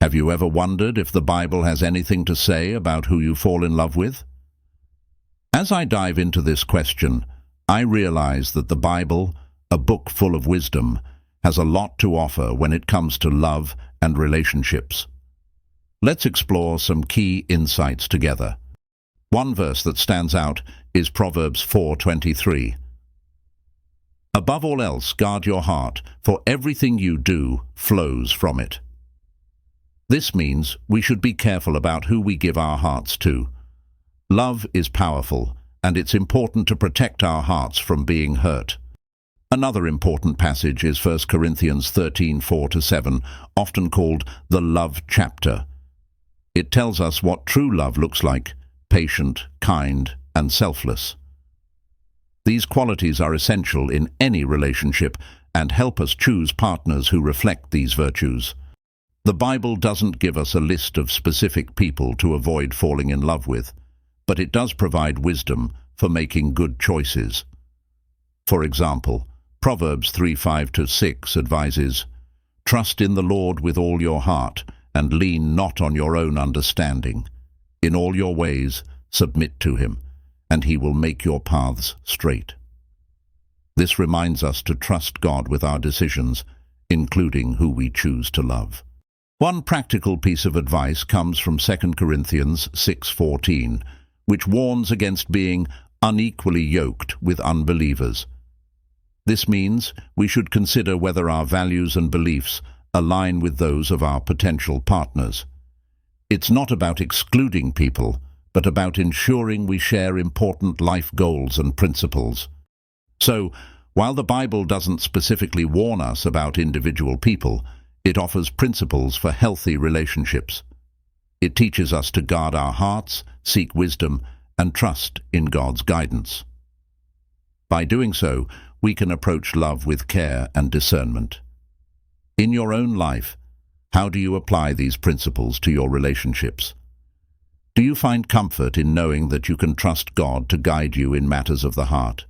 Have you ever wondered if the Bible has anything to say about who you fall in love with? As I dive into this question, I realize that the Bible, a book full of wisdom, has a lot to offer when it comes to love and relationships. Let's explore some key insights together. One verse that stands out is Proverbs 4:23. Above all else, guard your heart, for everything you do flows from it. This means we should be careful about who we give our hearts to. Love is powerful, and it's important to protect our hearts from being hurt. Another important passage is 1 Corinthians 13:4-7, often called the love chapter. It tells us what true love looks like: patient, kind, and selfless. These qualities are essential in any relationship and help us choose partners who reflect these virtues. The Bible doesn't give us a list of specific people to avoid falling in love with, but it does provide wisdom for making good choices. For example, Proverbs 3:5-6 advises, "Trust in the Lord with all your heart, and lean not on your own understanding. In all your ways submit to him, and he will make your paths straight." This reminds us to trust God with our decisions, including who we choose to love. One practical piece of advice comes from 2 Corinthians 6:14, which warns against being unequally yoked with unbelievers. This means we should consider whether our values and beliefs align with those of our potential partners. It's not about excluding people, but about ensuring we share important life goals and principles. So, while the Bible doesn't specifically warn us about individual people, it offers principles for healthy relationships. It teaches us to guard our hearts, seek wisdom, and trust in God's guidance. By doing so, we can approach love with care and discernment. In your own life, how do you apply these principles to your relationships? Do you find comfort in knowing that you can trust God to guide you in matters of the heart?